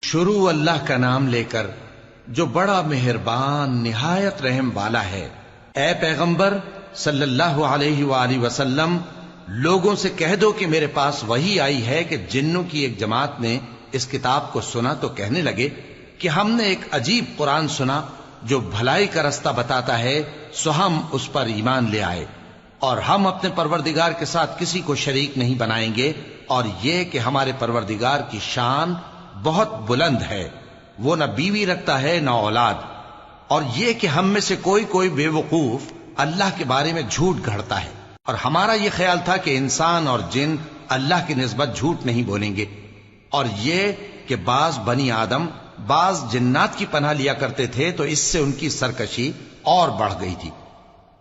شروع اللہ کا نام لے کر جو بڑا مہربان نہایت رحم والا ہے۔ اے پیغمبر صلی اللہ علیہ وآلہ وسلم، لوگوں سے کہہ دو کہ میرے پاس وحی آئی ہے کہ جنوں کی ایک جماعت نے اس کتاب کو سنا تو کہنے لگے کہ ہم نے ایک عجیب قرآن سنا جو بھلائی کا رستہ بتاتا ہے، سو ہم اس پر ایمان لے آئے، اور ہم اپنے پروردگار کے ساتھ کسی کو شریک نہیں بنائیں گے، اور یہ کہ ہمارے پروردگار کی شان بہت بلند ہے، وہ نہ بیوی رکھتا ہے نہ اولاد، اور یہ کہ ہم میں سے کوئی بے وقوف اللہ کے بارے میں جھوٹ گھڑتا ہے، اور ہمارا یہ خیال تھا کہ انسان اور جن اللہ کی نسبت جھوٹ نہیں بولیں گے، اور یہ کہ بعض بنی آدم بعض جنات کی پناہ لیا کرتے تھے تو اس سے ان کی سرکشی اور بڑھ گئی تھی،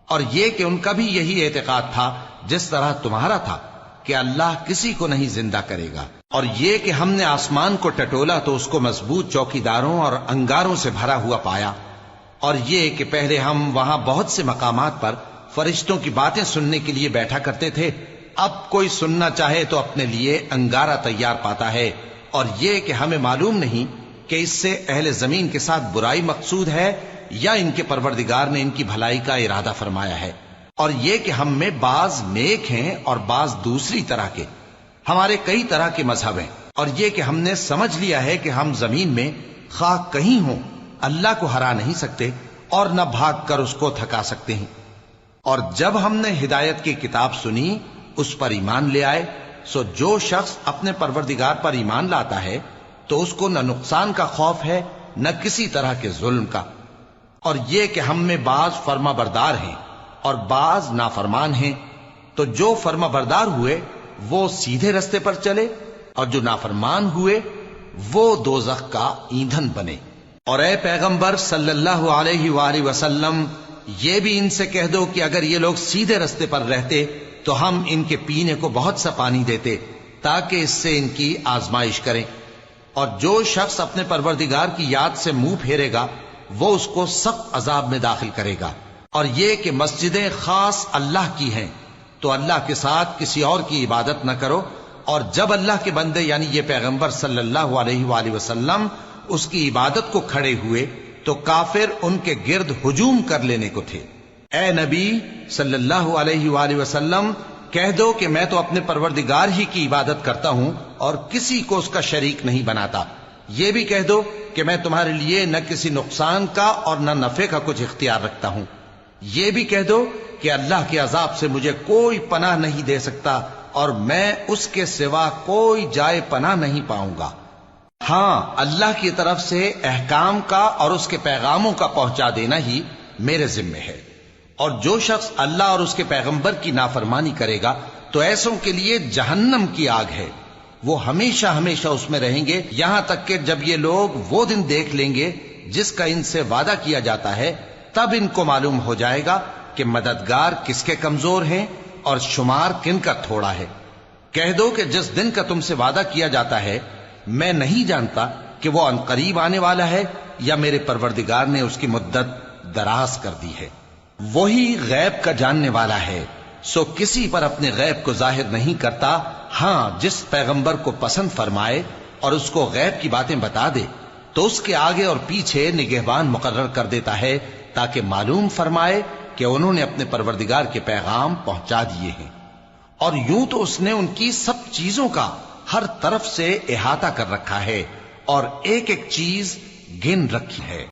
اور یہ کہ ان کا بھی یہی اعتقاد تھا جس طرح تمہارا تھا کہ اللہ کسی کو نہیں زندہ کرے گا، اور یہ کہ ہم نے آسمان کو ٹٹولا تو اس کو مضبوط چوکیداروں اور انگاروں سے بھرا ہوا پایا، اور یہ کہ پہلے ہم وہاں بہت سے مقامات پر فرشتوں کی باتیں سننے کے لیے بیٹھا کرتے تھے، اب کوئی سننا چاہے تو اپنے لیے انگارہ تیار پاتا ہے، اور یہ کہ ہمیں معلوم نہیں کہ اس سے اہل زمین کے ساتھ برائی مقصود ہے یا ان کے پروردگار نے ان کی بھلائی کا ارادہ فرمایا ہے، اور یہ کہ ہم میں بعض نیک ہیں اور بعض دوسری طرح کے، ہمارے کئی طرح کے مذہب ہیں، اور یہ کہ ہم نے سمجھ لیا ہے کہ ہم زمین میں خواہ کہیں ہوں اللہ کو ہرا نہیں سکتے اور نہ بھاگ کر اس کو تھکا سکتے ہیں، اور جب ہم نے ہدایت کی کتاب سنی اس پر ایمان لے آئے، سو جو شخص اپنے پروردگار پر ایمان لاتا ہے تو اس کو نہ نقصان کا خوف ہے نہ کسی طرح کے ظلم کا، اور یہ کہ ہم میں بعض فرما بردار ہیں اور بعض نافرمان ہیں، تو جو فرما بردار ہوئے وہ سیدھے رستے پر چلے، اور جو نافرمان ہوئے وہ دوزخ کا ایندھن بنے۔ اور اے پیغمبر صلی اللہ علیہ وآلہ وسلم، یہ بھی ان سے کہہ دو کہ اگر یہ لوگ سیدھے رستے پر رہتے تو ہم ان کے پینے کو بہت سا پانی دیتے تاکہ اس سے ان کی آزمائش کریں، اور جو شخص اپنے پروردگار کی یاد سے منہ پھیرے گا وہ اس کو سخت عذاب میں داخل کرے گا، اور یہ کہ مسجدیں خاص اللہ کی ہیں تو اللہ کے ساتھ کسی اور کی عبادت نہ کرو، اور جب اللہ کے بندے یعنی یہ پیغمبر صلی اللہ علیہ وآلہ وسلم اس کی عبادت کو کھڑے ہوئے تو کافر ان کے گرد ہجوم کر لینے کو تھے۔ اے نبی صلی اللہ علیہ وآلہ وسلم، کہہ دو کہ میں تو اپنے پروردگار ہی کی عبادت کرتا ہوں اور کسی کو اس کا شریک نہیں بناتا، یہ بھی کہہ دو کہ میں تمہارے لیے نہ کسی نقصان کا اور نہ نفع کا کچھ اختیار رکھتا ہوں، یہ بھی کہہ دو کہ اللہ کے عذاب سے مجھے کوئی پناہ نہیں دے سکتا اور میں اس کے سوا کوئی جائے پناہ نہیں پاؤں گا، ہاں اللہ کی طرف سے احکام کا اور اس کے پیغاموں کا پہنچا دینا ہی میرے ذمہ ہے، اور جو شخص اللہ اور اس کے پیغمبر کی نافرمانی کرے گا تو ایسوں کے لیے جہنم کی آگ ہے، وہ ہمیشہ ہمیشہ اس میں رہیں گے، یہاں تک کہ جب یہ لوگ وہ دن دیکھ لیں گے جس کا ان سے وعدہ کیا جاتا ہے، تب ان کو معلوم ہو جائے گا کہ مددگار کس کے کمزور ہیں اور شمار کن کا تھوڑا ہے۔ کہہ دو کہ جس دن کا تم سے وعدہ کیا جاتا ہے میں نہیں جانتا کہ وہ عنقریب آنے والا ہے یا میرے پروردگار نے اس کی مدت دراز کر دی ہے، وہی غیب کا جاننے والا ہے، سو کسی پر اپنے غیب کو ظاہر نہیں کرتا، ہاں جس پیغمبر کو پسند فرمائے اور اس کو غیب کی باتیں بتا دے تو اس کے آگے اور پیچھے نگہبان مقرر کر دیتا ہے تاکہ معلوم فرمائے کہ انہوں نے اپنے پروردگار کے پیغام پہنچا دیے ہیں، اور یوں تو اس نے ان کی سب چیزوں کا ہر طرف سے احاطہ کر رکھا ہے اور ایک ایک چیز گن رکھی ہے۔